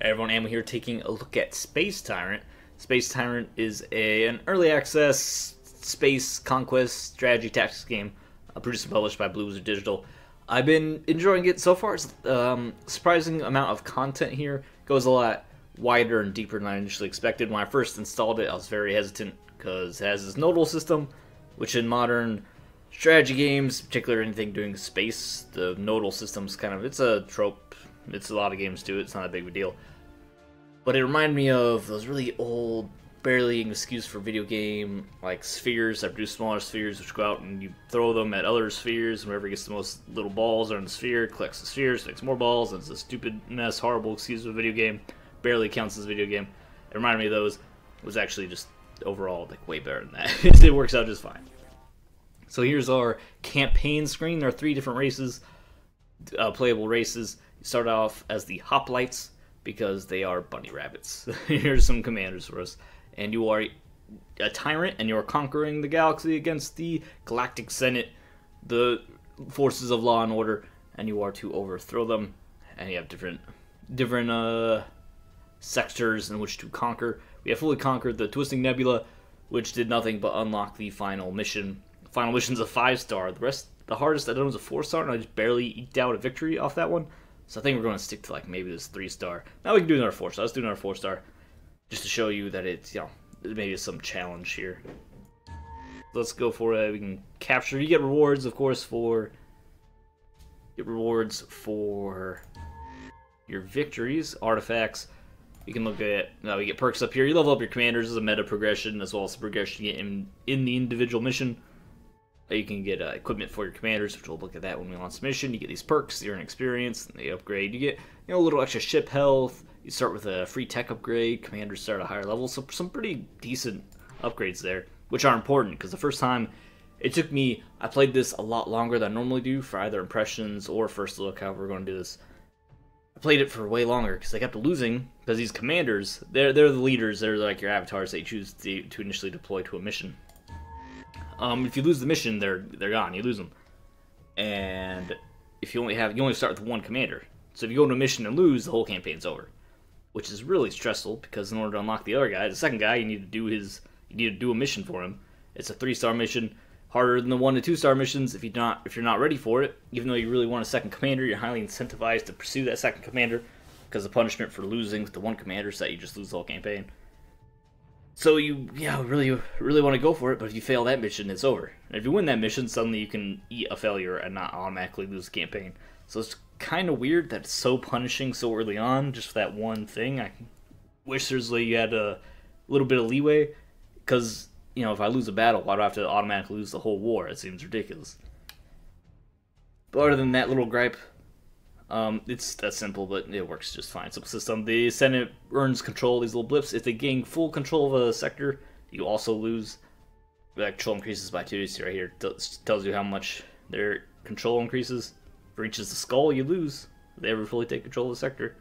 Hey everyone, Ammo here taking a look at Space Tyrant. Space Tyrant is an early access space conquest strategy tactics game produced and published by Blue Wizard Digital. I've been enjoying it so far. Surprising amount of content here. Goes a lot wider and deeper than I initially expected. When I first installed it, I was very hesitant because it has this nodal system, which in modern strategy games, particularly anything doing space, the nodal system's it's a trope. It's a lot of games do it. It's not a big of a deal. But it reminded me of those really old, barely an excuse for video game, like spheres that produce smaller spheres, which go out and you throw them at other spheres, and whoever gets the most little balls are in the sphere, collects the spheres, makes more balls, and it's a stupid mess, horrible excuse of a video game. Barely counts as a video game. It reminded me of those. It was actually just overall like way better than that. It works out just fine. So here's our campaign screen. There are 3 different races, playable races. You start off as the hoplites, because they are bunny rabbits. Here's some commanders for us. And you are a tyrant, and you are conquering the galaxy against the Galactic Senate, the forces of law and order, and you are to overthrow them. And you have different sectors in which to conquer. We have fully conquered the Twisting Nebula, which did nothing but unlock the final mission. The final mission's a 5-star. The hardest I done was a 4-star, and I just barely eked out a victory off that one. So I think we're going to stick to like maybe this 3-star. Now we can do another 4-star. Let's do another 4-star, just to show you that it's, maybe some challenge here. Let's go for it. We can capture. You get rewards, of course, for your victories, artifacts. You can look at. Now we get perks up here. You level up your commanders as a meta progression, as well as the progression you get in the individual mission. You can get equipment for your commanders, which we'll look at that when we launch the mission. You get these perks, you're an experience, and they upgrade. You get a little extra ship health. You start with a free tech upgrade. Commanders start at a higher level, so some pretty decent upgrades there, which are important because the first time it took me, I played this a lot longer than I normally do for either impressions or first look. However, we're going to do this. I played it for way longer because I kept losing because these commanders, they're the leaders. They're like your avatars that you choose to initially deploy to a mission. If you lose the mission, they're gone. You lose them, and if you only start with one commander. So if you go into a mission and lose, the whole campaign's over, which is really stressful because in order to unlock the other guy, the second guy, you need to do a mission for him. It's a 3-star mission, harder than the 1 to 2-star missions. If you're not ready for it, even though you really want a second commander, you're highly incentivized to pursue that second commander because the punishment for losing with the one commander is that you just lose the whole campaign. So you, really want to go for it, but if you fail that mission, it's over. And if you win that mission, suddenly you can eat a failure and not automatically lose the campaign. So it's kind of weird that it's so punishing so early on, just for that one thing. I wish you had a little bit of leeway, because, if I lose a battle, why do I have to automatically lose the whole war? It seems ridiculous. But other than that little gripe, it's that simple, but it works just fine. Simple system. The Senate earns control of these little blips. If they gain full control of a sector, you also lose. That control increases by 2. See right here, tells you how much their control increases. If it reaches the skull, you lose. If they ever fully take control of the sector.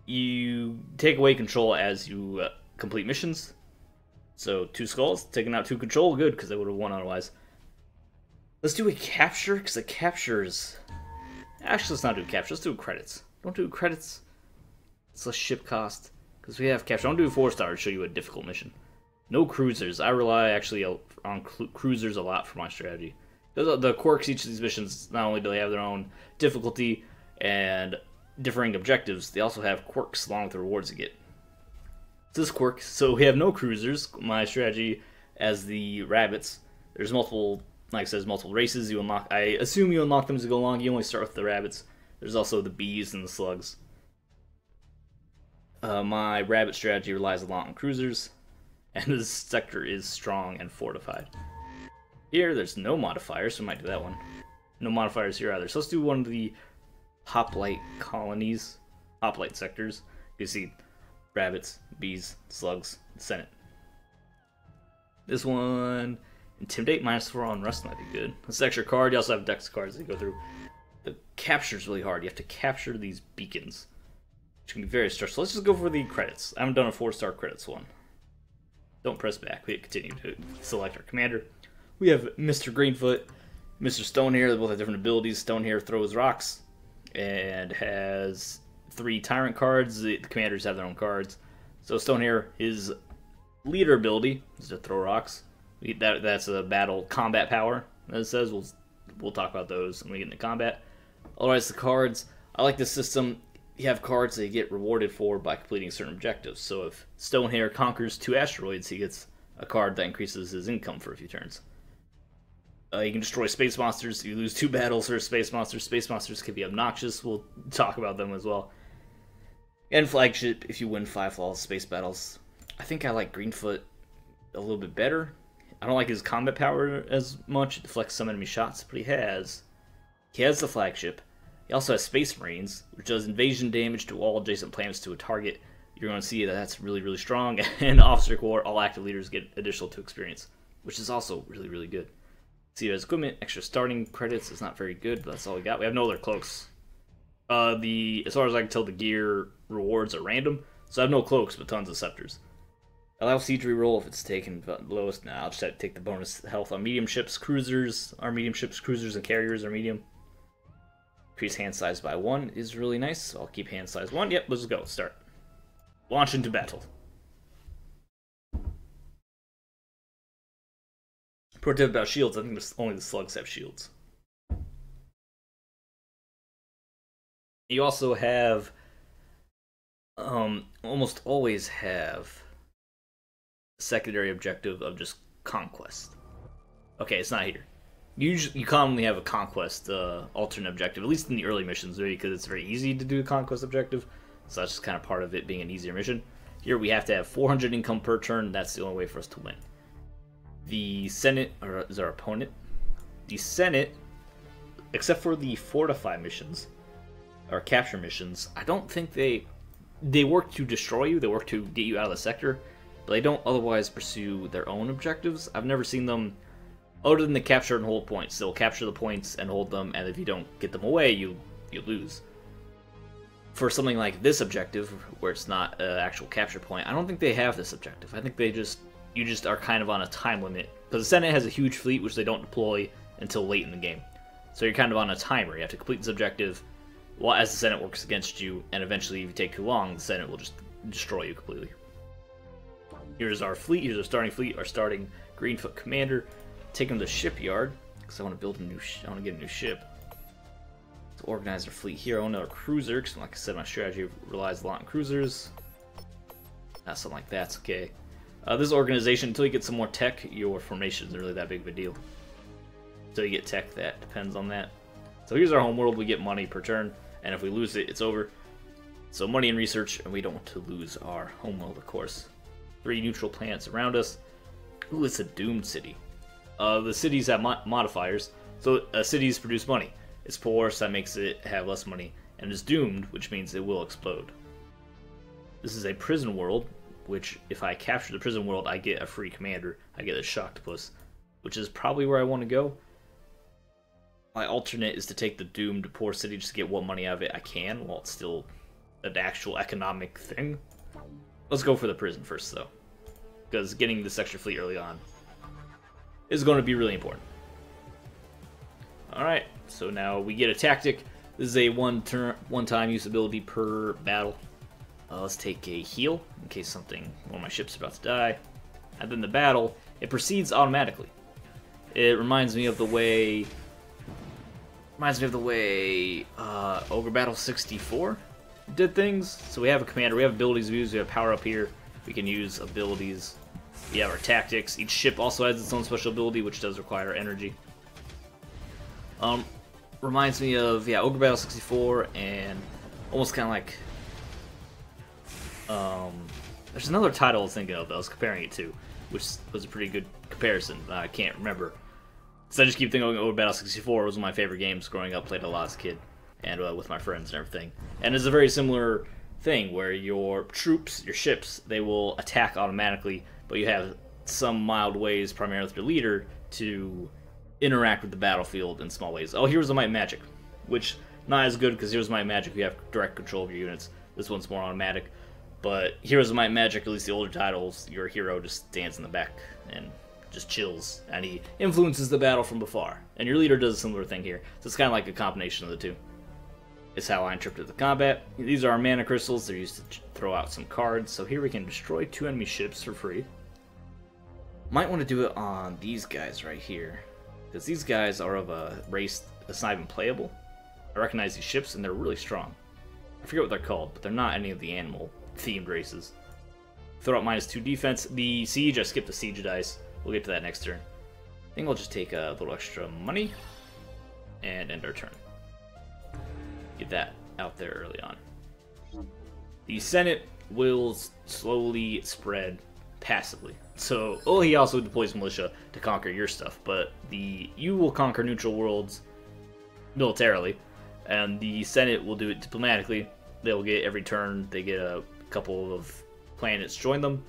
You take away control as you complete missions. So 2 skulls, taking out 2 control, good, because they would have won otherwise. Let's do a capture, because the captures. Actually, let's not do capture. Let's do credits. Don't do credits. It's less ship cost. Because we have capture. Don't do 4-star to show you a difficult mission. No cruisers. I rely actually on cruisers a lot for my strategy. The quirks, each of these missions, not only do they have their own difficulty and differing objectives, they also have quirks along with the rewards you get. This quirk. So we have no cruisers. My strategy as the rabbits. There's multiple. Like I said, multiple races you unlock. I assume you unlock them as you go along. You only start with the rabbits. There's also the bees and the slugs. My rabbit strategy relies a lot on cruisers, and this sector is strong and fortified. Here, there's no modifiers, so we might do that one. No modifiers here either. So let's do one of the hoplite colonies, hoplite sectors. You see rabbits, bees, slugs, Senate. This one. Intimidate -4 on rust might be good. This extra card. You also have dex cards that go through. The capture's really hard. You have to capture these beacons, which can be very stressful. Let's just go for the credits. I haven't done a 4-star credits one. Don't press back. We continue to select our commander. We have Mr. Greenfoot, Mr. Stonehair. They both have different abilities. Stonehair throws rocks and has 3 Tyrant cards. The commanders have their own cards. So Stonehair, his leader ability is to throw rocks. That's a battle combat power, as it says. We'll talk about those when we get into combat. Otherwise, the cards, I like this system. You have cards that you get rewarded for by completing certain objectives. So if Stonehair conquers 2 asteroids, he gets a card that increases his income for a few turns. You can destroy space monsters. You lose 2 battles for space monsters. Space monsters can be obnoxious. We'll talk about them as well. And flagship, if you win 5 flawless space battles. I think I like Greenfoot a little bit better. I don't like his combat power as much. It deflects some enemy shots, but he has the flagship. He also has Space Marines, which does invasion damage to all adjacent planets to a target. You're going to see that that's really, really strong. And Officer Corps, all active leaders get additional 2 experience, which is also really, really good. See, as equipment, extra starting credits is not very good, but that's all we got. We have no other cloaks. As far as I can tell, the gear rewards are random, so I have no cloaks, but tons of scepters. Allow siege reroll if it's taken lowest. Nah, I'll just have to take the bonus health on medium ships. Cruisers are medium ships. Cruisers and carriers are medium. Increase hand size by 1 is really nice, so I'll keep hand size 1. Yep, let's go. Start. Launch into battle. Pro tip about shields, I think only the slugs have shields. You also have, almost always have a secondary objective of just conquest. Okay, it's not here. You commonly have a conquest alternate objective, at least in the early missions, because it's very easy to do a conquest objective. So that's just kind of part of it being an easier mission. Here we have to have 400 income per turn. That's the only way for us to win. The Senate, or is our opponent, the Senate, except for the fortify missions, or capture missions, I don't think they work to destroy you, they work to get you out of the sector, but they don't otherwise pursue their own objectives. I've never seen them, other than the capture and hold points. They'll capture the points and hold them, and if you don't get them away, you lose. For something like this objective, where it's not an actual capture point, I don't think they have this objective. I think you just are kind of on a time limit. Because the Senate has a huge fleet, which they don't deploy until late in the game. So you're kind of on a timer. You have to complete this objective while as the Senate works against you, and eventually if you take too long, the Senate will just destroy you completely. Here's our fleet. Here's our starting fleet, our starting Greenfoot commander. Take him to the shipyard, because I want to build I want to get a new ship. To organize our fleet here. I want another cruiser, because like I said, my strategy relies a lot on cruisers. Something like that's okay. This organization, until you get some more tech, your formation isn't really that big of a deal. Until you get tech, that depends on that. So here's our homeworld. We get money per turn, and if we lose it, it's over. So money and research, and we don't want to lose our homeworld, of course. 3 neutral planets around us. Ooh, it's a doomed city. The cities have modifiers, so cities produce money. It's poor, so that makes it have less money, and it's doomed, which means it will explode. This is a prison world, which if I capture the prison world, I get a free commander. I get a Shocktopus, which is probably where I want to go. My alternate is to take the doomed poor city just to get what money out of it I can, while it's still an actual economic thing. Let's go for the prison first, though, because getting this extra fleet early on is going to be really important. Alright, so now we get a tactic. This is a one-time use ability per battle. Let's take a heal in case one of my ships is about to die. And then the battle, it proceeds automatically. It reminds me of the way Ogre Battle 64 did things. So we have a commander, we have abilities we use, we have power up here. We can use abilities. We have our tactics. Each ship also has its own special ability, which does require energy. Reminds me of Ogre Battle 64, and almost kind of like there's another title I was thinking of that I was comparing it to, which was a pretty good comparison. I can't remember. So I just keep thinking Ogre Battle 64 was one of my favorite games growing up. Played a lot as a kid, and with my friends and everything. And it's a very similar thing where your troops, your ships, they will attack automatically, but you have some mild ways, primarily with your leader, to interact with the battlefield in small ways. Oh, Heroes of Might and Magic, which not as good because Heroes of Might and Magic you have direct control of your units. This one's more automatic. But Heroes of Might and Magic, at least the older titles, your hero just stands in the back and just chills, and he influences the battle from afar. And your leader does a similar thing here. So it's kind of like a combination of the two. is how I interpreted the combat. These are our mana crystals. They're used to throw out some cards. So here we can destroy 2 enemy ships for free. Might want to do it on these guys right here, because these guys are of a race that's not even playable. I recognize these ships, and they're really strong. I forget what they're called, but they're not any of the animal-themed races. Throw out -2 defense. The siege, I skipped the siege dice. We'll get to that next turn. I think I'll just take a little extra money and end our turn. Get that out there early on. The Senate will slowly spread passively. So, he also deploys militia to conquer your stuff, but you will conquer neutral worlds militarily, and the Senate will do it diplomatically. They'll get every turn, they get a couple of planets join them.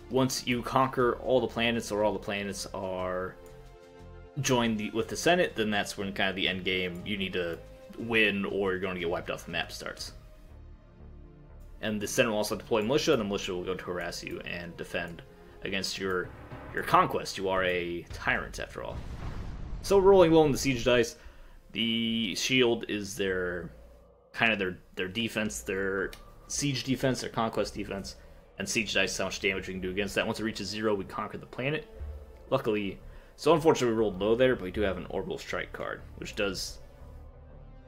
Once you conquer all the planets, or all the planets are joined with the Senate, then that's when kind of the end game, you need to win or you're going to get wiped off the map starts. And the Senate will also deploy militia, and the militia will go to harass you and defend against your conquest. You are a Tyrant, after all. So rolling well in the siege dice. The shield is their defense, their siege defense, their conquest defense, and siege dice is how much damage we can do against that. Once it reaches 0, we conquer the planet. Luckily, so unfortunately we rolled low there, but we do have an orbital strike card, which does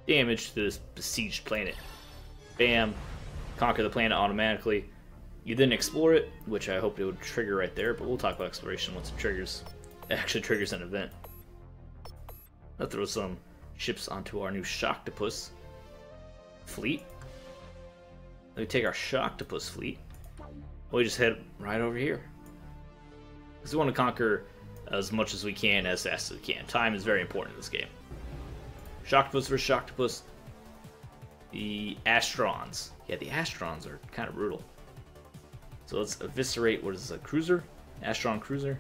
damage to this besieged planet. Bam, conquer the planet automatically. You then explore it, which I hope it would trigger right there, but we'll talk about exploration once it triggers. It actually triggers an event. Let's throw some ships onto our new Shocktopus fleet. Let me take our Shocktopus fleet. We just head right over here, because we want to conquer as much as we can as fast as we can. Time is very important in this game. Shocktopus versus Shocktopus. The Astrons. Yeah, the Astrons are kind of brutal. So let's eviscerate, what is this, a cruiser? Astron cruiser?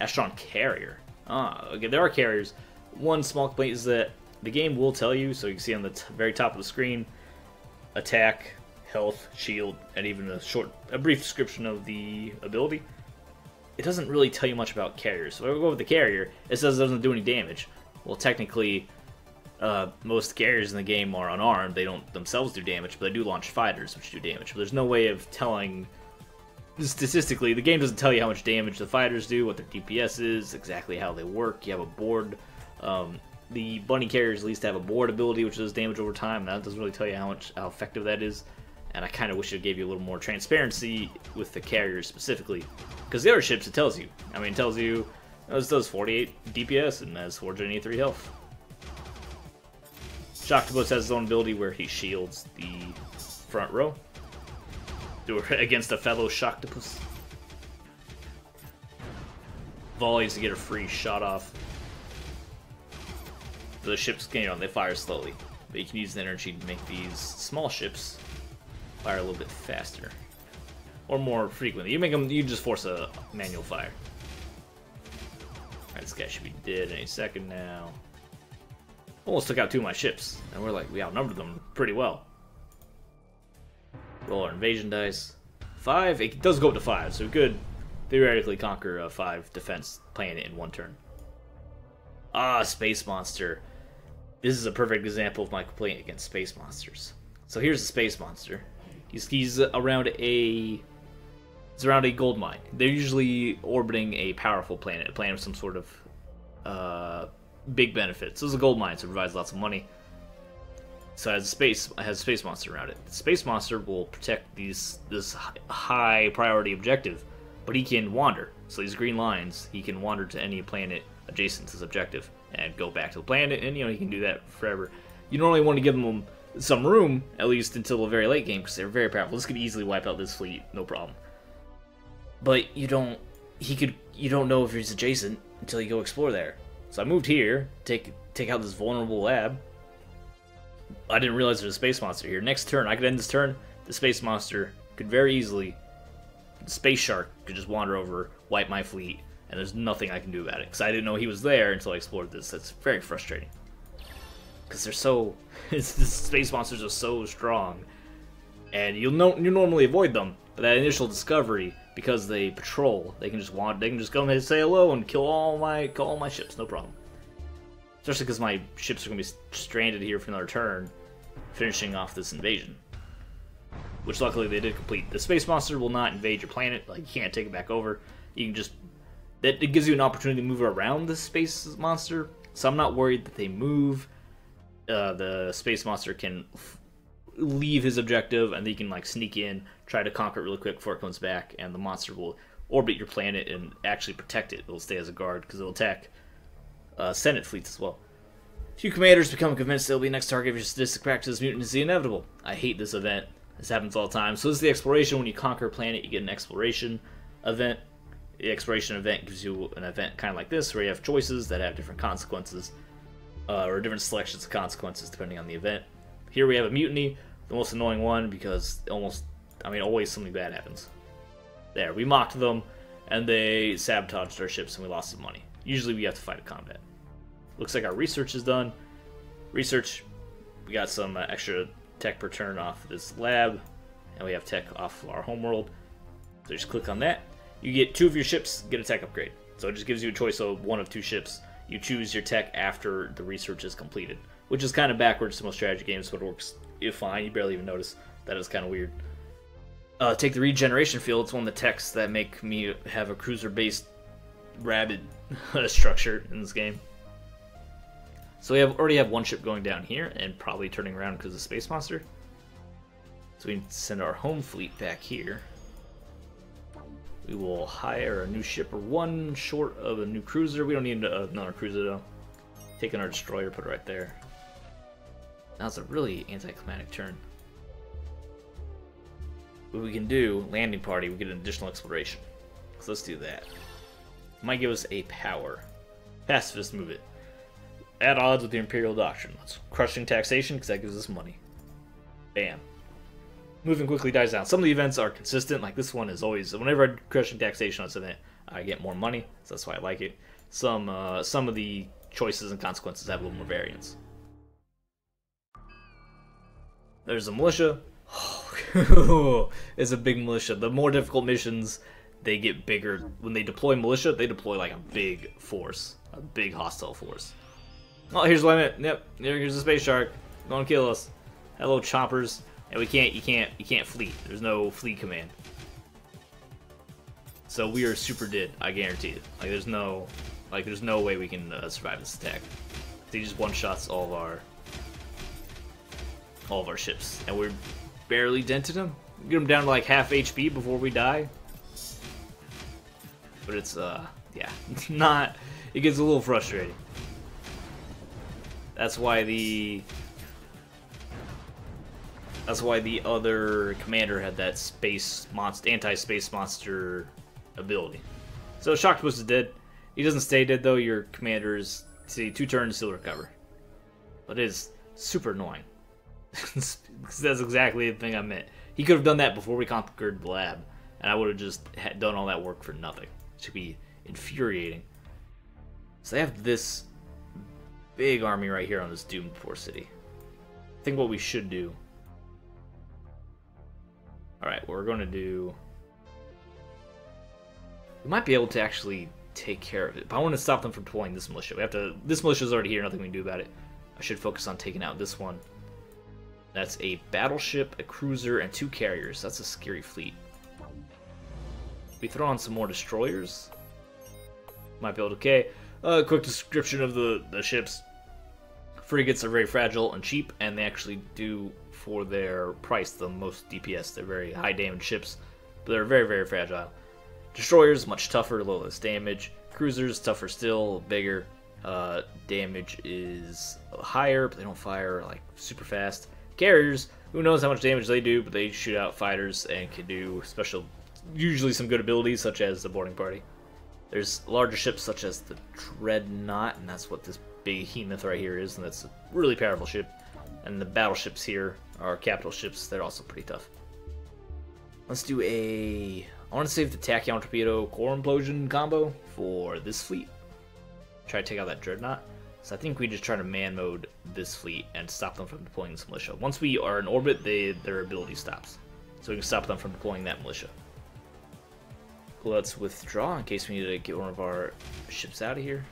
Astron carrier. Okay, there are carriers. One small complaint is that the game will tell you, so you can see on the very top of the screen, attack, health, shield, and even a brief description of the ability. It doesn't really tell you much about carriers. So if we go with the carrier, it says it doesn't do any damage. Well, technically, most carriers in the game are unarmed. They don't themselves do damage, but they do launch fighters, which do damage. But there's no way of telling, statistically, the game doesn't tell you how much damage the fighters do, what their DPS is, exactly how they work. You have a board. The bunny carriers at least have a board ability, which does damage over time. That doesn't really tell you how effective that is. And I kind of wish it gave you a little more transparency with the carriers specifically. Because the other ships, it tells you. I mean, it tells you, this does 48 DPS and has 483 health. Shocktopus has his own ability where he shields the front row. Do it against a fellow Shocktopus. Volleys to get a free shot off. The ships, they fire slowly. But you can use the energy to make these small ships fire a little bit faster. Or more frequently. You just force a manual fire. Alright, this guy should be dead any second now. Almost took out 2 of my ships, and we outnumbered them pretty well. Roll our invasion dice. 5, it does go up to 5, so we could theoretically conquer a 5 defense planet in 1 turn. Space monster. This is a perfect example of my complaint against space monsters. So here's the space monster. He's around a gold mine. They're usually orbiting a powerful planet, a planet with some sort of big benefits. So this is a gold mine, so it provides lots of money. So it has a space monster around it. The space monster will protect this high priority objective, but he can wander. So these green lines, he can wander to any planet adjacent to his objective and go back to the planet, and he can do that forever. You normally want to give him some room, at least until the very late game, because they're very powerful. This could easily wipe out this fleet, no problem. But you don't know if he's adjacent until you go explore there. So I moved here, take out this vulnerable lab. I didn't realize there's a space monster here. Next turn, I could end this turn. The space monster could very easily, the space shark could just wander over, wipe my fleet, and there's nothing I can do about it. Because I didn't know he was there until I explored this. That's very frustrating. Because they're so, the space monsters are so strong. And you normally avoid them, but that initial discovery, because they patrol, they can just come and say hello and kill all my ships, no problem. Especially because my ships are going to be stranded here for another turn. finishing off this invasion. Which luckily they did complete. The space monster will not invade your planet. Like, you can't take it back over. You can just... It gives you an opportunity to move around the space monster. So I'm not worried that they move. The space monster can leave his objective, and then you can like sneak in, try to conquer it really quick before it comes back, and the monster will orbit your planet and actually protect it. It'll stay as a guard because it'll attack Senate fleets as well. Few commanders become convinced they'll be next target of your sadistic practice. Mutant is the inevitable. I hate this event. This happens all the time. So this is the exploration. When you conquer a planet, you get an exploration event. The exploration event gives you an event kind of like this, where you have choices that have different consequences, or different selections of consequences depending on the event. Here we have a mutiny, the most annoying one, because always something bad happens. There, we mocked them, and they sabotaged our ships, and we lost some money. Usually we have to fight a combat. Looks like our research is done. Research, we got some extra tech per turn off this lab, and we have tech off our homeworld. So just click on that. You get 2 of your ships, get a tech upgrade. So it just gives you a choice of 1 of 2 ships. You choose your tech after the research is completed, which is kind of backwards to most strategy games, but it works fine. You barely even notice. That is kind of weird. Take the regeneration field. It's one of the techs that make me have a cruiser-based rabid structure in this game. So we already have 1 ship going down here and probably turning around because of the space monster. So we can send our home fleet back here. We will hire a new ship, or 1 short of a new cruiser. We don't need another cruiser though. Taking our destroyer, put it right there. Now it's a really anticlimactic turn. What we can do, landing party, we get an additional exploration. So let's do that. Might give us a power. Pacifist, move it. At odds with the Imperial Doctrine. Let's crushing taxation, because that gives us money. Bam. Moving quickly dies down. Some of the events are consistent, like this one is always, whenever I crushing taxation on this event, I get more money, so that's why I like it. Some of the choices and consequences have a little more variance. There's a militia. It's a big militia. The more difficult missions, they get bigger. When they deploy militia, they deploy like a big force, a big hostile force. Oh, here's what I meant. Yep, here's a space shark. Gonna kill us. Hello, choppers. And you can't fleet. There's no fleet command. So we are super dead. I guarantee it. Like there's no way we can survive this attack. He just one-shots all of our ships, and we're barely dented him. Get him down to like half HP before we die. But it's yeah, not. It gets a little frustrating. That's why the other commander had that anti-space monster ability. So Shocktopus is dead. He doesn't stay dead though. Your commander's 2 turns he'll recover. But it is super annoying. Because that's exactly the thing I meant. He could have done that before we conquered the lab, and I would have just done all that work for nothing. It should be infuriating. So they have this big army right here on this doomed poor city. I think what we should do. Alright, what we're going to do. We might be able to actually take care of it, but I want to stop them from deploying this militia. This militia's already here, nothing we can do about it. I should focus on taking out this one. That's a battleship, a cruiser, and 2 carriers. That's a scary fleet. We throw on some more destroyers. Might be able to okay. Quick description of the ships. Frigates are very fragile and cheap, and they actually do, for their price, the most DPS. They're very high damage ships, but they're very, very fragile. Destroyers, much tougher, a little less damage. Cruisers, tougher still, bigger. Damage is higher, but they don't fire like super fast. Carriers, who knows how much damage they do, but they shoot out fighters and can do usually some good abilities, such as the boarding party. There's larger ships such as the Dreadnought, and that's what this behemoth right here is, and that's a really powerful ship. And the battleships here are capital ships. They're also pretty tough. Let's do I want to save the tachyon torpedo core implosion combo for this fleet. Try to take out that Dreadnought. So I think we just try to man mode this fleet and stop them from deploying this militia. Once we are in orbit, their ability stops. So we can stop them from deploying that militia. Let's withdraw in case we need to get one of our ships out of here.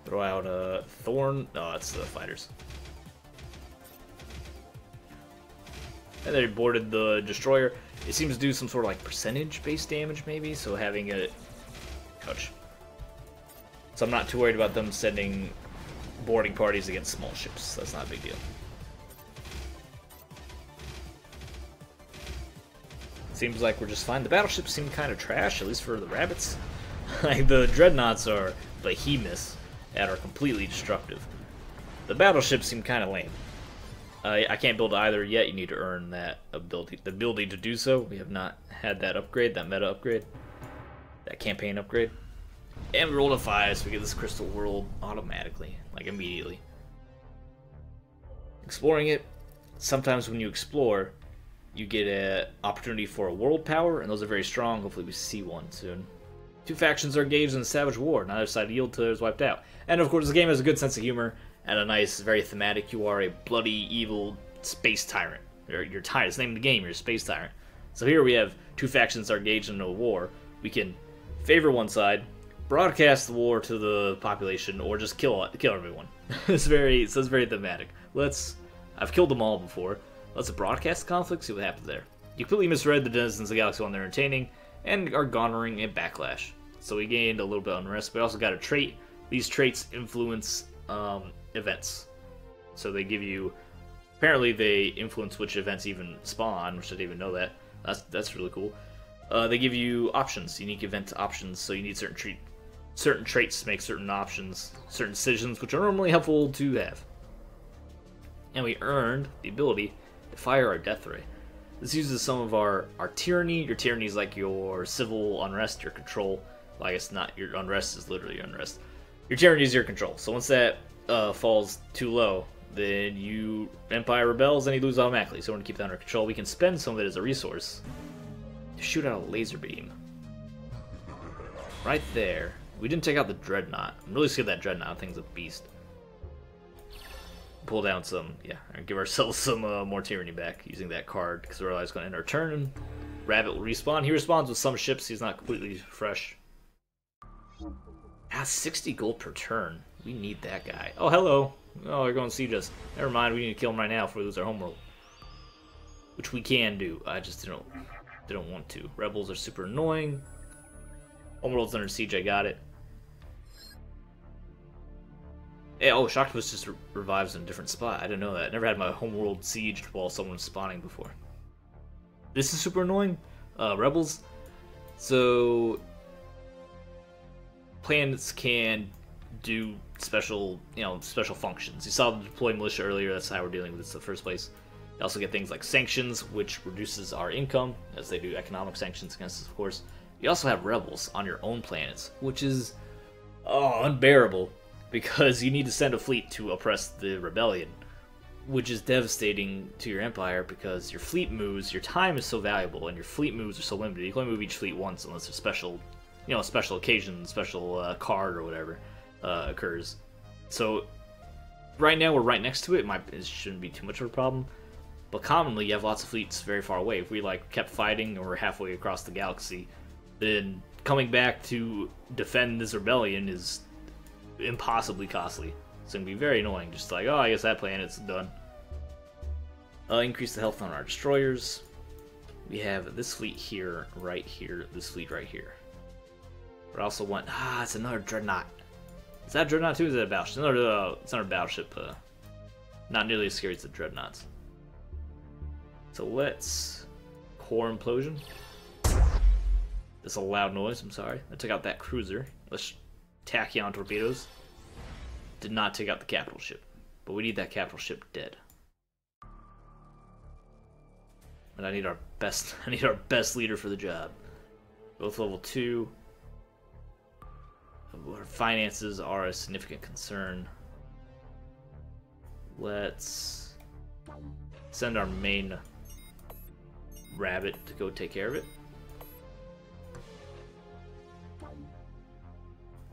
Throw out a Thorn. No, that's the fighters. And they boarded the destroyer. It seems to do some sort of like percentage-based damage, maybe. So having a ouch. So I'm not too worried about them sending boarding parties against small ships. That's not a big deal. Seems like we're just fine. The battleships seem kind of trash, at least for the rabbits. Like the dreadnoughts are behemoths and are completely destructive. The battleships seem kind of lame. I can't build either yet. You need to earn that ability, the ability to do so. We have not had that upgrade, that meta upgrade, that campaign upgrade. And we rolled a 5, so we get this crystal world automatically, like immediately. Exploring it, sometimes when you explore, you get an opportunity for a world power, and those are very strong. Hopefully we see one soon. 2 factions are engaged in a savage war. Neither side yield till it's wiped out. And of course, the game has a good sense of humor and a nice, very thematic. You are a bloody, evil space tyrant. You're tyrant. It's the name of the game. You're a space tyrant. So here we have 2 factions are engaged in a war. We can favor one side, broadcast the war to the population, or just kill everyone. It's very thematic. I've killed them all before. Let's broadcast the conflict, see what happens there. You completely misread the denizens of the galaxy while they're entertaining, and are garnering a backlash. So we gained a little bit of unrest, but we also got a trait. These traits influence events. So they give you, apparently they influence which events even spawn, which I didn't even know that. That's really cool. They give you options, unique event options, so you need certain traits to make certain options, certain decisions, which are normally helpful to have. And we earned the ability to fire our death ray. This uses some of our tyranny. Your tyranny is like your civil unrest, your control. Well, I guess not. Your unrest is literally your unrest. Your tyranny is your control. So once that falls too low, then Empire rebels and you lose automatically. So we're going to keep that under control. We can spend some of it as a resource to shoot out a laser beam. Right there. We didn't take out the dreadnought. I'm really scared of that dreadnought. That thing's a beast. Pull down some, and give ourselves some more tyranny back using that card, because we're always going to end our turn, and Rabbit will respawn. He respawns with some ships. He's not completely fresh. 60 gold per turn. We need that guy. Oh, hello. Oh, they're going to siege us. Never mind, we need to kill him right now before we lose our homeworld. Which we can do. I just didn't want to. Rebels are super annoying. Homeworld's under siege, I got it. Yeah, oh, Shocktopus just revives in a different spot. I didn't know that. I never had my homeworld sieged while someone was spawning before. This is super annoying. Rebels. So planets can do special functions. You saw the deploy militia earlier. That's how we're dealing with this in the first place. You also get things like sanctions, which reduces our income, as they do economic sanctions against us, of course. You also have rebels on your own planets, which is unbearable, because you need to send a fleet to oppress the rebellion, which is devastating to your empire, because your fleet moves, your time is so valuable, and your fleet moves are so limited. You can only move each fleet once unless a special, special occasion, special card or whatever occurs. So right now we're right next to it. It shouldn't be too much of a problem. But commonly you have lots of fleets very far away. If we kept fighting and we're halfway across the galaxy, then coming back to defend this rebellion is impossibly costly. It's going to be very annoying. Just like, oh, I guess that planet's done. Increase the health on our destroyers. We have this fleet here, right here, this fleet right here. But I also want, it's another dreadnought. Is that a dreadnought too? Is that a battleship? It's another battleship. Not nearly as scary as the dreadnoughts. So let's core implosion. That's a loud noise, I'm sorry. I took out that cruiser. Let's tachyon torpedoes. Did not take out the capital ship. But we need that capital ship dead. And I need our best leader for the job. Both level 2. Our finances are a significant concern. Let's send our main rabbit to go take care of it.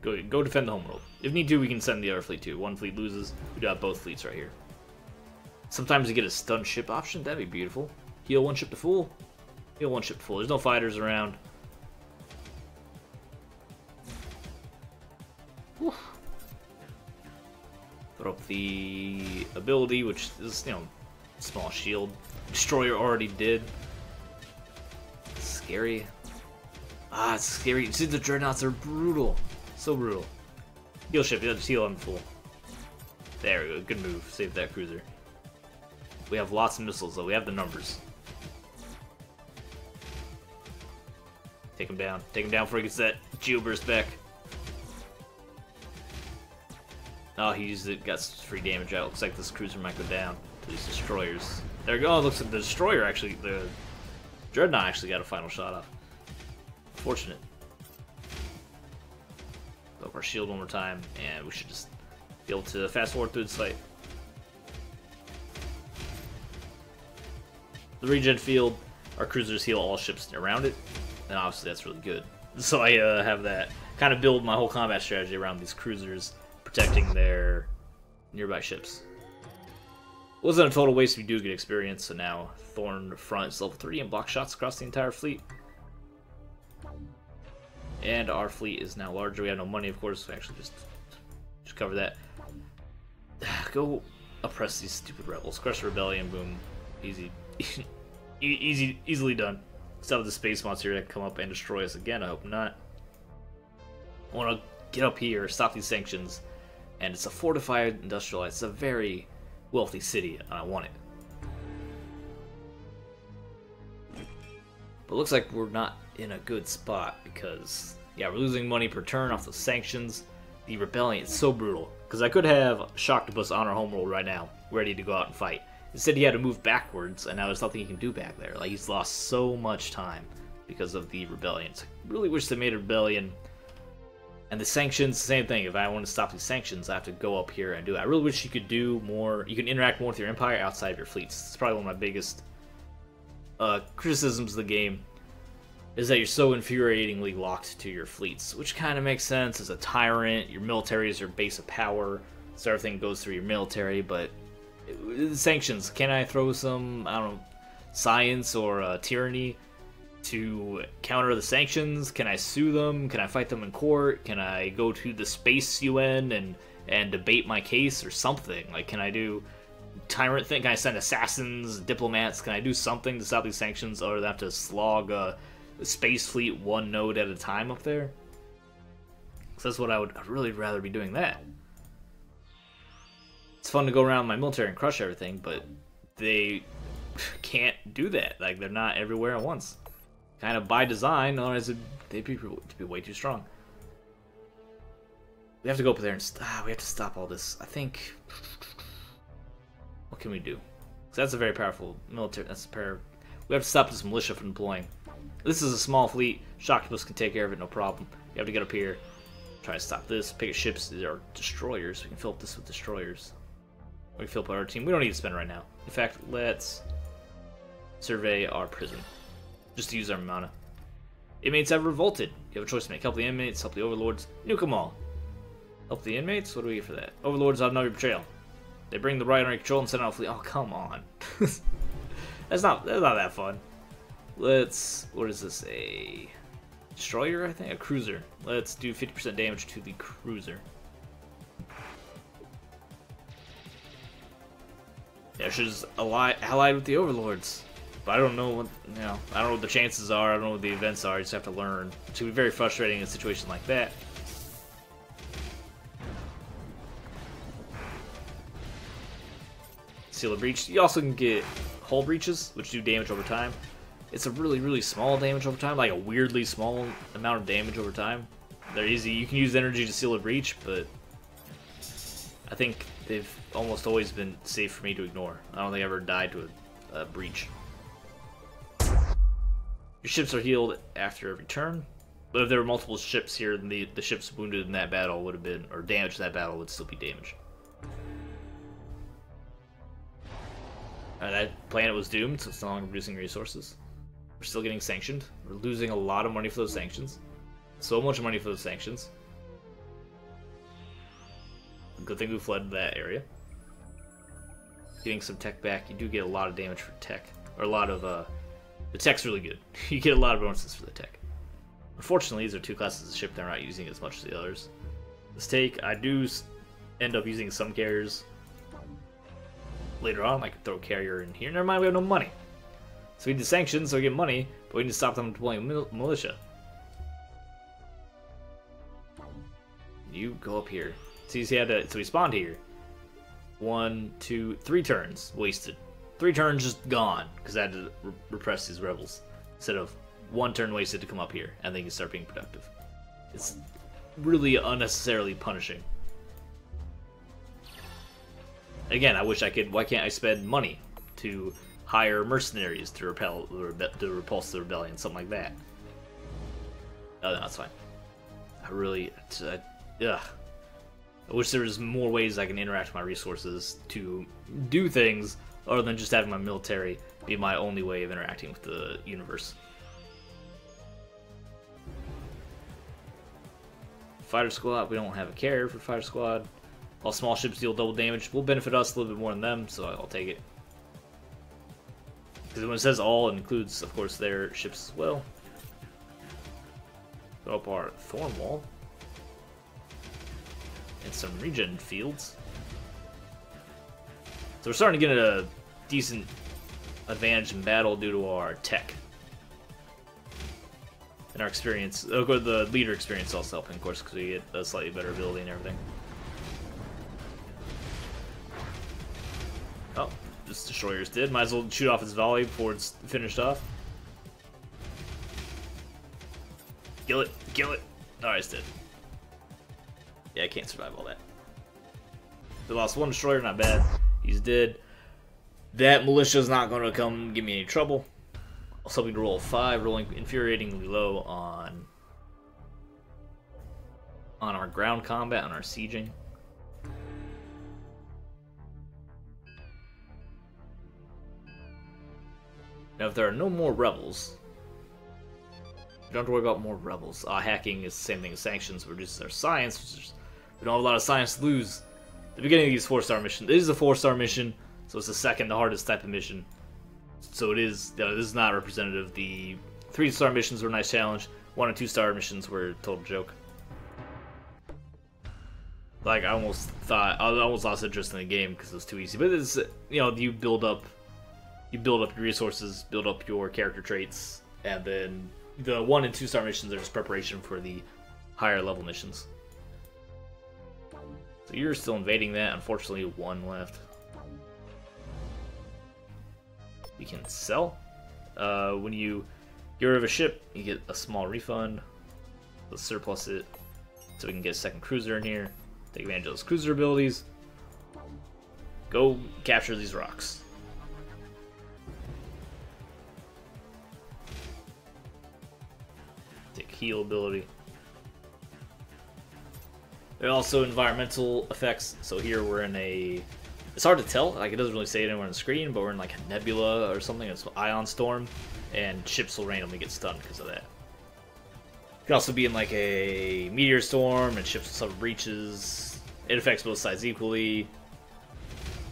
Go defend the homeworld. If need to, we can send the other fleet too. One fleet loses, we do have both fleets right here. Sometimes you get a stun ship option. That'd be beautiful. Heal one ship to full. Heal one ship to full. There's no fighters around. Whew. the ability, which is, you know, small shield. Destroyer already did. It's scary. Ah, it's scary. See, the dreadnoughts are brutal. So brutal. Heal ship, you have to heal on full. There we go, good move. Save that cruiser. We have lots of missiles though, we have the numbers. Take him down before he gets that geoburst back. Oh, he used it, got free damage out. Looks like this cruiser might go down to these destroyers. There we go, it looks like the destroyer actually, the dreadnought actually got a final shot off. Fortunate. Go up our shield one more time, and we should just be able to fast forward through the fight. The regen field, our cruisers heal all ships around it, and obviously that's really good. So I have that, kind of build my whole combat strategy around these cruisers, protecting their nearby ships. Wasn't a total waste if you do get experience, so now Thorn Front is level 3 and blocks shots across the entire fleet. And our fleet is now larger. We have no money, of course, so we actually just cover that. Go oppress these stupid rebels. Crush the rebellion, boom. Easy. Easily done. Except with the space monster that come up and destroy us again, I hope not. I want to get up here, stop these sanctions, and it's a fortified industrialized. It's a very wealthy city, and I want it. But it looks like we're not in a good spot because, yeah, we're losing money per turn off the sanctions. The rebellion is so brutal because I could have Shocktopus on our homeworld right now, ready to go out and fight. Instead, he had to move backwards, and now there's nothing he can do back there. Like, he's lost so much time because of the rebellion. So I really wish they made a rebellion. And the sanctions, same thing. If I want to stop these sanctions, I have to go up here and do it. I really wish you could do more. You can interact more with your empire outside of your fleets. It's probably one of my biggest criticisms of the game, is that you're so infuriatingly locked to your fleets, which kind of makes sense. As a tyrant, your military is your base of power, so everything goes through your military, but sanctions, can I throw some, I don't know, science or tyranny to counter the sanctions? Can I sue them? Can I fight them in court? Can I go to the space UN and debate my case or something? Like, can I do tyrant thing? Can I send assassins, diplomats? Can I do something to stop these sanctions other than have to slog a space fleet one node at a time up there? Because that's what I'd really rather be doing that. It's fun to go around my military and crush everything, but they can't do that. Like, they're not everywhere at once. Kind of by design, otherwise they'd be way too strong. We have to go up there and we have to stop all this. I think. What can we do? So that's a very powerful military. We have to stop this militia from deploying. This is a small fleet. Shocktopus can take care of it, no problem. We have to get up here, try to stop this. Pick ships. These are destroyers. We can fill up this with destroyers. We fill up our team. We don't need to spend it right now. In fact, let's survey our prison, just to use our mana. Inmates have revolted. You have a choice to make. Help the inmates, help the overlords. Nuke them all. Help the inmates? What do we get for that? Overlords have no betrayal. They bring the right under control and send out a fleet. Oh, come on. That's not that fun. Let's, what is this? A destroyer, I think? A cruiser. Let's do 50% damage to the cruiser. Yeah, she's allied with the overlords. But I don't know what, I don't know what the chances are. I don't know what the events are. You just have to learn. It's going to be very frustrating in a situation like that. Seal a breach. You also can get hull breaches, which do damage over time. It's a really, really small damage over time, like a weirdly small amount of damage over time. They're easy. You can use energy to seal a breach, but I think they've almost always been safe for me to ignore. I don't think I ever died to a breach. Your ships are healed after every turn, but if there were multiple ships here, then the ships wounded in that battle would have been, or damaged in that battle would still be damaged. That planet was doomed, so it's no longer producing resources. We're still getting sanctioned. We're losing a lot of money for those sanctions. So much money for those sanctions. Good thing we fled that area. Getting some tech back. You do get a lot of damage for tech. Or a lot of, the tech's really good. You get a lot of bonuses for the tech. Unfortunately, these are two classes of ship that I'm not using as much as the others. This take, I do end up using some carriers later on. I could throw a carrier in here. Never mind, we have no money. So we need sanctions, so we get money, but we need to stop them deploying militia. You go up here. So we spawned here. 1, 2, 3 turns wasted. 3 turns just gone because I had to repress these rebels instead of 1 turn wasted to come up here and then you can start being productive. It's really unnecessarily punishing. Again, I wish I could. Why can't I spend money to hire mercenaries to repulse the rebellion, something like that? Oh, no, that's fine. I wish there was more ways I can interact with my resources to do things other than just having my military be my only way of interacting with the universe. Fighter squad, we don't have a carrier for fighter squad. All small ships deal double damage. Will benefit us a little bit more than them, so I'll take it. Because when it says all, it includes, of course, their ships as well. Go up our Thorn Wall. And some regen fields. So we're starting to get a decent advantage in battle due to our tech. And our experience. The leader experience also helping, of course, because we get a slightly better ability and everything. Oh, this destroyer's dead. Might as well shoot off its volley before it's finished off. Kill it, kill it. Alright, it's dead. Yeah, I can't survive all that. We lost 1 destroyer, not bad. He's dead. That militia's not going to come give me any trouble. Also, we can roll 5, rolling infuriatingly low on our ground combat, on our sieging. Now, if there are no more rebels, we don't have to worry about more rebels. Hacking is the same thing as sanctions, reduces our science. We don't have a lot of science to lose. The beginning of these 4-star missions, this is a 4-star mission, so it's the second hardest type of mission. So it is, this is not representative. The 3-star missions were a nice challenge. 1 and 2-star missions were a total joke. Like, I almost lost interest in the game because it was too easy. But it's, you build up your resources, build up your character traits, and then the 1 and 2-star missions are just preparation for the higher level missions. So you're still invading that. Unfortunately, 1 left. We can sell. When you get rid of a ship, you get a small refund. Let's surplus it so we can get a second cruiser in here. Take advantage of those cruiser abilities. Go capture these rocks. Take heal ability. There are also environmental effects. So here we're in a... It's hard to tell. Like, it doesn't really say it anywhere on the screen, but we're in like a nebula or something. It's an ion storm, and ships will randomly get stunned because of that. It could also be in like a meteor storm, and ships will suffer breaches. It affects both sides equally,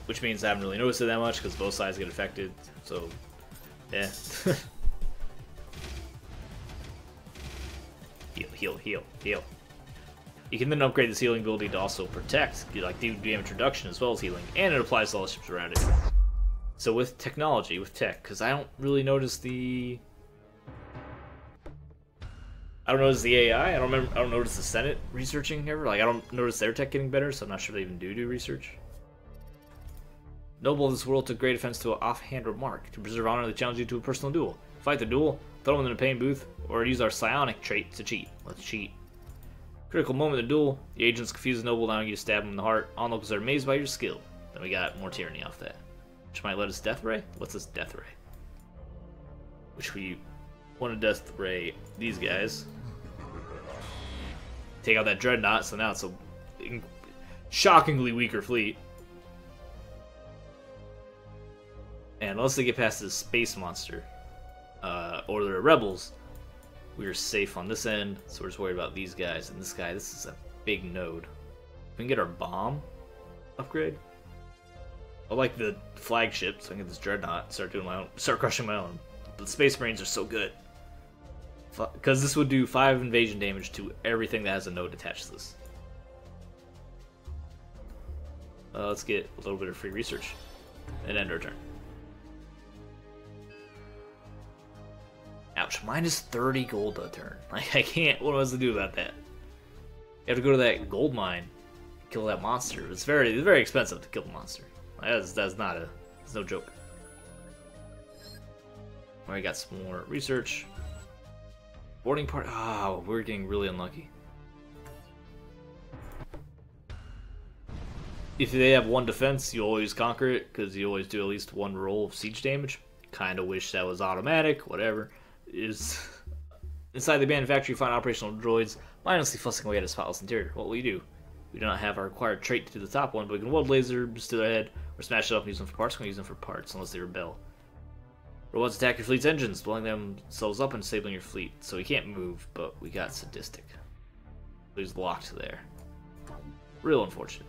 which means I haven't really noticed it that much because both sides get affected. So, yeah. Heal, heal, heal, heal. You can then upgrade this healing ability to also protect, do damage reduction as well as healing, and it applies to all the ships around it. So with technology, with tech, because I don't really notice the... I don't notice the AI, I don't notice the Senate researching ever, like I don't notice their tech getting better, so I'm not sure they even do research. Noble of this world took great offense to an offhand remark. To preserve honor, they challenge you to a personal duel. Fight the duel, throw them in a pain booth, or use our psionic trait to cheat. Let's cheat. Critical moment of the duel. The agents confuse the noble, allowing you to stab him in the heart. Onlookers are amazed by your skill. Then we got more tyranny off that. Which might let us death ray? What's this death ray? Which we want to death ray these guys. Take out that dreadnought, so now it's a shockingly weaker fleet. And unless they get past this space monster, or they're rebels, we are safe on this end, so we're just worried about these guys. And this guy, this is a big node. We can get our bomb upgrade. I like the flagship, so I can get this dreadnought, start crushing my own. But the space marines are so good. Because this would do 5 invasion damage to everything that has a node attached to this. Let's get a little bit of free research. and end our turn. Ouch, minus 30 gold a turn. Like, I can't, what am I supposed to do about that? You have to go to that gold mine, kill that monster. It's very expensive to kill the monster. That's not a, it's no joke. Alright, got some more research. Boarding part, oh, we're getting really unlucky. If they have one defense, you always conquer it, because you always do at least one roll of siege damage. Kinda wish that was automatic, whatever. Is inside the abandoned factory, you find operational droids mindlessly fussing away at a spotless interior. What will you do? We do not have our required trait to do the top one, but we can weld lasers to their head, or smash it up and use them for parts. We can use them for parts, unless they rebel. Robots attack your fleet's engines, blowing themselves up and disabling your fleet. So we can't move, but we got sadistic. He's locked there. Real unfortunate.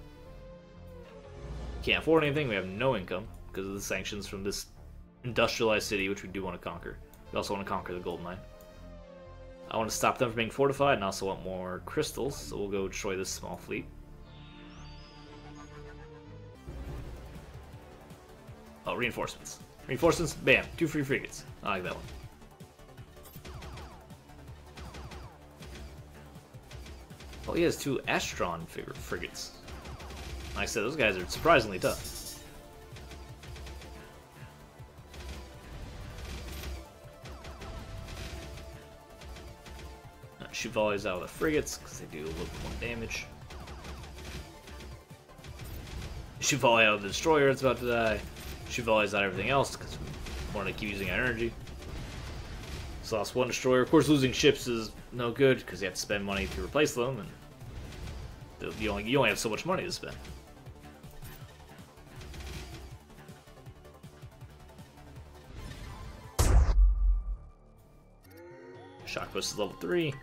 Can't afford anything, we have no income, because of the sanctions from this industrialized city, which we do want to conquer. We also want to conquer the gold mine. I want to stop them from being fortified, and also want more crystals, so we'll go destroy this small fleet. Oh, reinforcements. Reinforcements, bam, 2 free frigates. I like that one. Oh, he has 2 Astron frigates. Like I said, those guys are surprisingly tough. Shoot volleys out of the frigates because they do a little bit more damage. Shoot volley out of the destroyer, it's about to die. Shoot volleys out of everything else because we want to keep using our energy. So lost 1 destroyer. Of course, losing ships is no good because you have to spend money to replace them, and you only have so much money to spend. Shock Boost is level 3.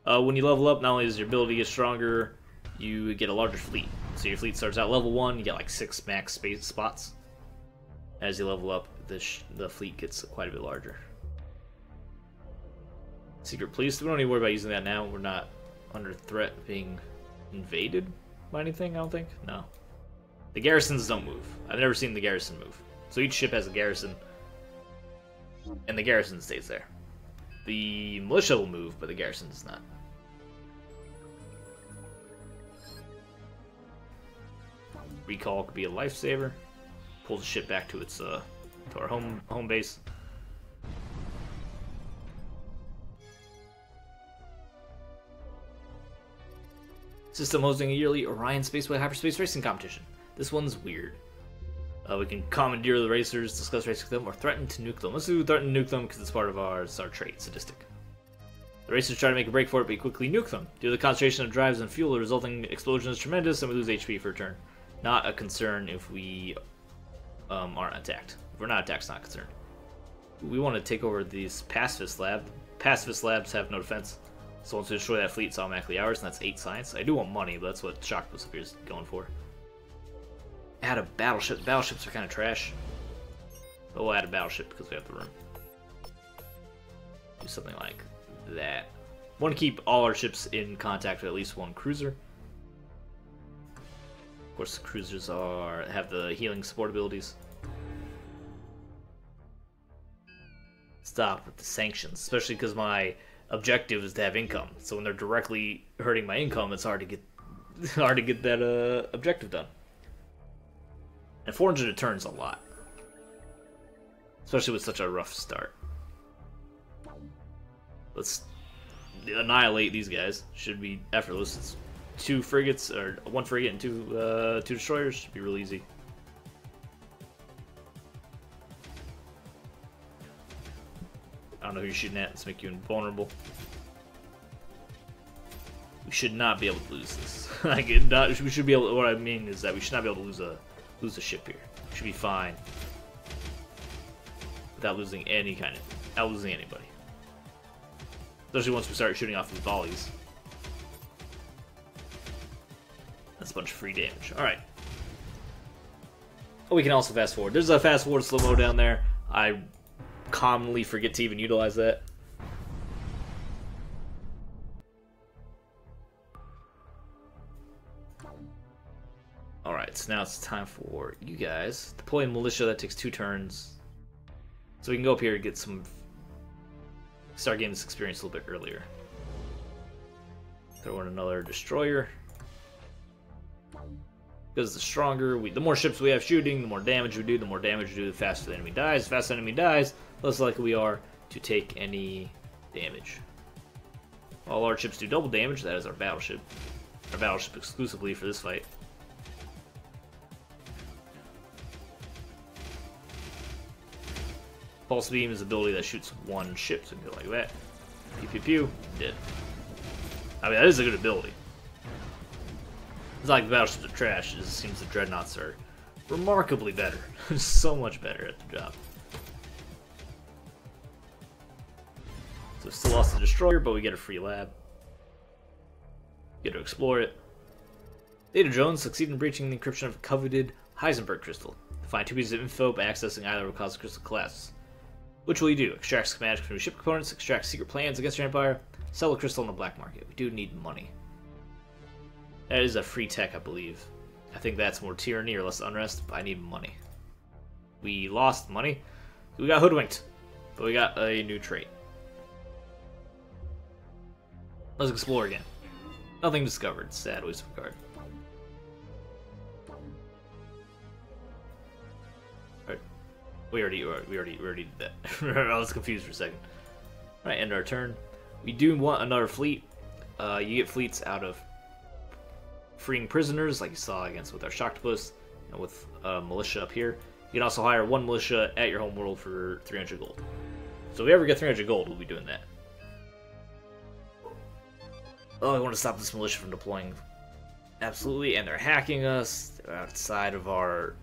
When you level up, not only does your ability get stronger, you get a larger fleet. So your fleet starts out level 1, you get like 6 max space spots. As you level up, the fleet gets quite a bit larger. Secret Police, we don't need to worry about using that now. We're not under threat of being invaded by anything, I don't think. No. The garrisons don't move. I've never seen the garrison move. So each ship has a garrison, and the garrison stays there. The militia will move, but the garrison does not. Recall could be a lifesaver. Pull the ship back to its to our home base. System hosting a yearly Orion Spaceway Hyperspace Racing Competition. This one's weird. We can commandeer the racers, discuss racing with them, or threaten to nuke them. Let's do threaten to nuke them because it's part of our trait, sadistic. The racers try to make a break for it, but you quickly nuke them. Due to the concentration of drives and fuel, the resulting explosion is tremendous, and we lose HP for a turn. Not a concern if we aren't attacked. If we're not attacked, it's not a concern. We want to take over this pacifist lab. Pacifist labs have no defense, so once we destroy that fleet, it's automatically ours, and that's 8 science. I do want money, but that's what Shock Boost up here is going for. Add a battleship. Battleships are kind of trash. But we'll add a battleship because we have the room. Do something like that. Want to keep all our ships in contact with at least 1 cruiser. Of course, the cruisers have the healing support abilities. Stop with the sanctions, especially because my objective is to have income. So when they're directly hurting my income, it's hard to get that objective done. And 400 turns a lot, especially with such a rough start. Let's annihilate these guys. Should be effortless. It's 2 frigates, or 1 frigate and 2 destroyers. Should be real easy. I don't know who you're shooting at. Let's make you invulnerable. We should not be able to lose this. We should be able. What I mean is that we should not be able to lose a ship here. We should be fine without losing anybody. Especially once we start shooting off these volleys. That's a bunch of free damage. Alright. Oh, we can also fast forward. There's a fast forward slow-mo down there. I commonly forget to even utilize that. Alright, so now it's time for you guys. Deploy militia, that takes 2 turns. So we can go up here and get some... Start getting this experience a little bit earlier. Throw in another destroyer. Because the stronger, the more ships we have shooting, the more damage we do. The more damage we do, the faster the enemy dies. The faster the enemy dies, less likely we are to take any damage. All our ships do double damage. That is our battleship. Our battleship exclusively for this fight. Pulse beam is an ability that shoots 1 ship, so we can go like that. Pew pew pew, dead. I mean, that is a good ability. It's like the battleships are trash, it seems the dreadnoughts are remarkably better. So much better at the job. So still lost the destroyer, but we get a free lab. Get to explore it. Data drones succeed in breaching the encryption of a coveted Heisenberg crystal. Find 2 pieces of info by accessing either will cause the crystal collapse. Which will you do? Extract schematics from ship components, extract secret plans against your empire, sell a crystal on the black market. We do need money. That is a free tech, I believe. I think that's more tyranny or less unrest, but I need money. We lost money. We got hoodwinked, but we got a new trait. Let's explore again. Nothing discovered. Sad waste of a card. Alright. We already did that. I was confused for a second. Alright, end our turn. We do want another fleet. You get fleets out of freeing prisoners, like you saw against with our Shocktopus, and with militia up here. You can also hire 1 militia at your home world for 300 gold. So if we ever get 300 gold, we'll be doing that. Oh, I want to stop this militia from deploying. Absolutely, and they're hacking us. They're outside of our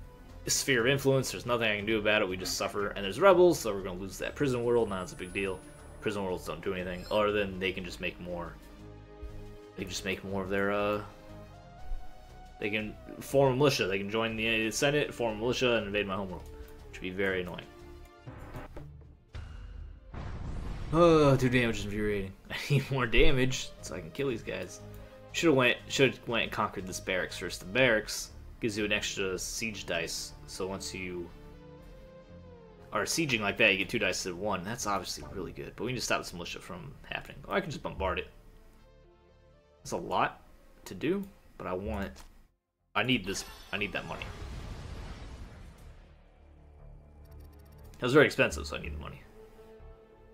sphere of influence. There's nothing I can do about it. We just suffer. And there's rebels, so we're going to lose that prison world. Now it's a big deal. Prison worlds don't do anything other than they can just make more. They can just make more of their. They can form a militia. They can join the Senate, form a militia, and invade my homeworld, which would be very annoying. Oh, 2 damage is infuriating. I need more damage so I can kill these guys. Should have went and conquered this barracks first. The barracks gives you an extra siege dice, so once you are sieging like that, you get 2 dice to 1. That's obviously really good, but we need to stop this militia from happening. Oh, I can just bombard it. That's a lot to do, but I need this. I need that money. It was very expensive, so I need the money.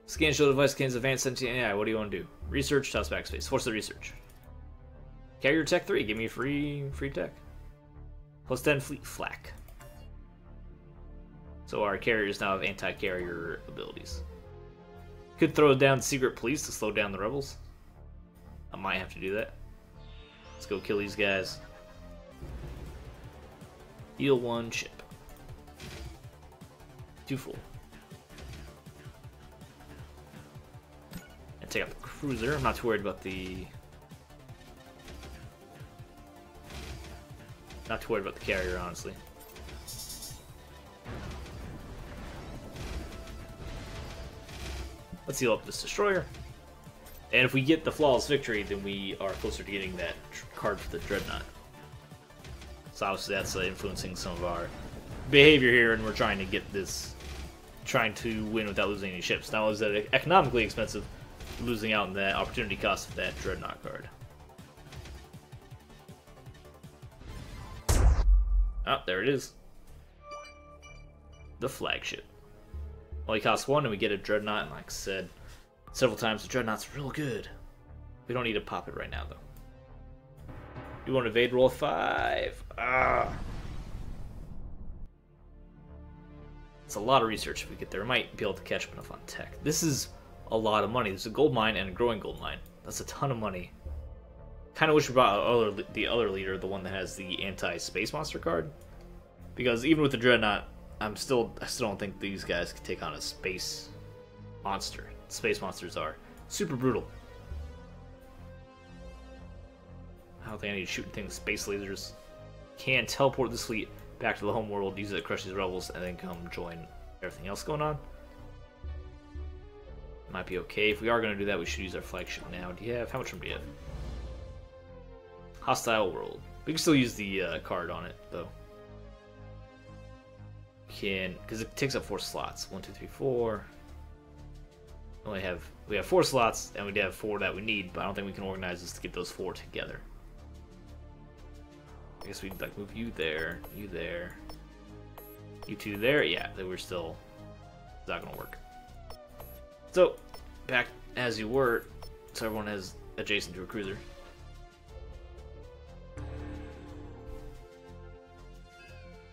Scan show device scans advanced sentient AI. What do you want to do? Research, toss backspace. What's the research? Carrier tech 3. Give me free tech. Plus 10 fleet flak. So our carriers now have anti-carrier abilities. Could throw down secret police to slow down the rebels. I might have to do that. Let's go kill these guys. Heal 1 ship. 2 full. And take out the cruiser. I'm not too worried about the. Not too worried about the carrier, honestly. Let's heal up this destroyer. And if we get the flawless victory, then we are closer to getting that card for the dreadnought. So obviously that's influencing some of our behavior here, and we're trying to get this, trying to win without losing any ships. Now is that economically expensive, losing out on that opportunity cost of that dreadnought card. Oh, there it is. The flagship. Only costs 1 and we get a dreadnought, and like I said several times, the dreadnought's real good. We don't need to pop it right now though. You want to evade roll 5? Ah. It's a lot of research if we get there. We might be able to catch up enough on tech. This is a lot of money. There's a gold mine and a growing gold mine. That's a ton of money. Kind of wish we brought the other leader, the one that has the anti-space monster card, because even with the dreadnought, I still don't think these guys can take on a space monster. Space monsters are super brutal. I don't think I need to shoot things. Space lasers can teleport this fleet back to the home world, use it to crush these rebels, and then come join everything else going on. Might be okay. If we are going to do that, we should use our flagship now. Do you have, how much room do you have? Hostile world. We can still use the card on it, though. can, because it takes up 4 slots. 1, 2, 3, 4. We have 4 slots, and we have 4 that we need, but I don't think we can organize this to get those 4 together. I guess we'd like move you there, you there, you 2 there. Yeah, then we're still, it's not gonna work. So back as you were, so everyone has adjacent to a cruiser.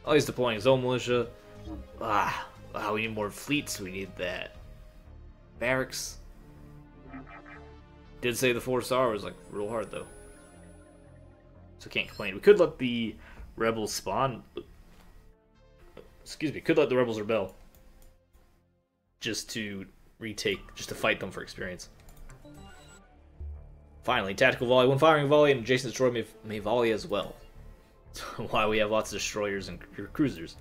Oh, he's deploying his own militia. We need more fleets. We need that barracks. Did say the 4-star was like real hard though, so can't complain. We could let the rebels spawn. Excuse me. Could let the rebels rebel, just to fight them for experience. Finally, tactical volley. When firing a volley, an adjacent destroyer may volley as well. Why we have lots of destroyers and cruisers.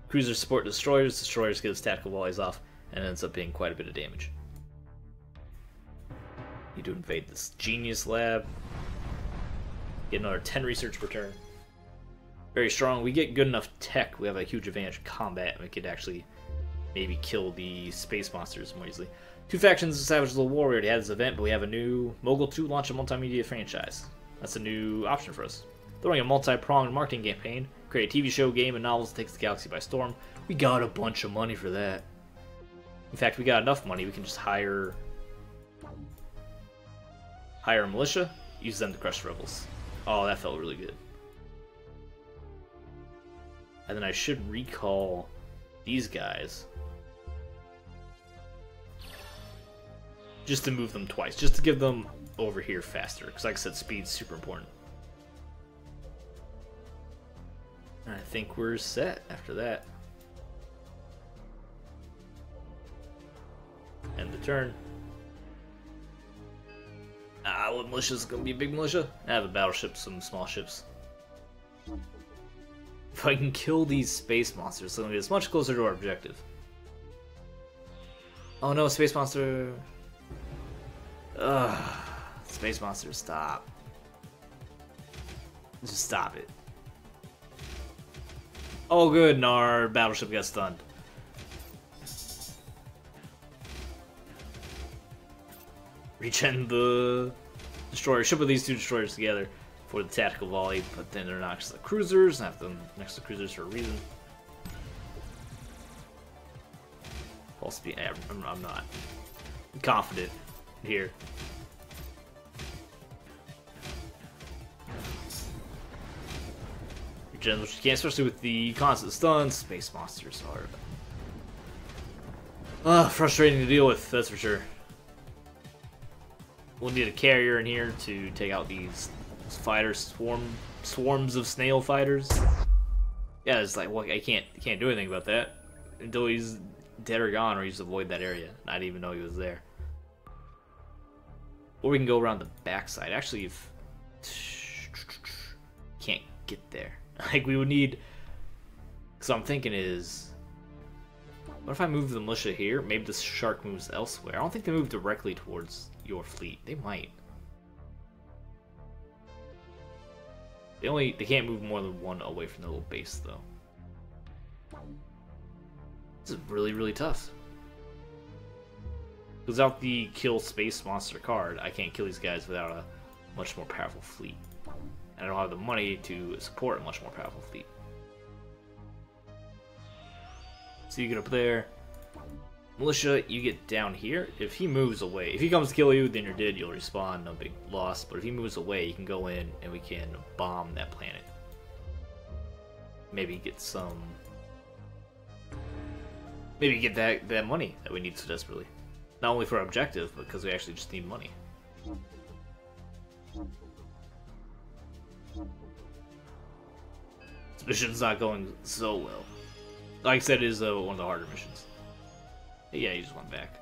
Cruisers support destroyers. Destroyers get tactical volleys off, and it ends up being quite a bit of damage. Need to invade this genius lab. Get another 10 research per turn. Very strong. We get good enough tech. We have a huge advantage in combat, and we could actually maybe kill the space monsters more easily. 2 factions of Savage Little War. We already had this event, but we have a new Mogul 2 launch a multimedia franchise. That's a new option for us. Throwing a multi-pronged marketing campaign, create a TV show, game, and novels that takes the galaxy by storm. We got a bunch of money for that. In fact, we got enough money, we can just hire a militia, use them to crush rebels. Oh, that felt really good. And then I should recall these guys. Just to move them twice, just to give them over here faster. Because like I said, speed's super important. I think we're set after that. End the turn. What militia's gonna be a big militia? I have a battleship, some small ships. If I can kill these space monsters, it's gonna get us much closer to our objective. Oh no, space monster! Ugh, space monster, stop! Just stop it. Oh good, and our battleship got stunned. Regen the destroyer. Ship with these 2 destroyers together for the tactical volley, but then they're next to the cruisers, and I have them next to the cruisers for a reason. Full speed. I'm not confident here. Regen, which you can't, especially with the constant stuns. Space monsters are frustrating to deal with, that's for sure. We'll need a carrier in here to take out these fighters, swarms of snail fighters. Yeah, it's like, well, I can't do anything about that until he's dead or gone, or he's avoid that area. Not even know he was there. Or we can go around the backside. Actually, if can't get there, like we would need. So I'm thinking is, what if I move the militia here? Maybe the shark moves elsewhere. I don't think they move directly towards your fleet. They might. They can't move more than 1 away from the little base though. This is really, really tough. Without the kill space monster card, I can't kill these guys without a much more powerful fleet. And I don't have the money to support a much more powerful fleet. So you get up there. Militia, you get down here. If he moves away, if he comes to kill you, then you're dead, you'll respawn, no big loss. But if he moves away, you can go in and we can bomb that planet. Maybe get some... Maybe get that money that we need so desperately. Not only for our objective, but because we actually just need money. This mission's not going so well. Like I said, it is one of the harder missions. Yeah, he just went back.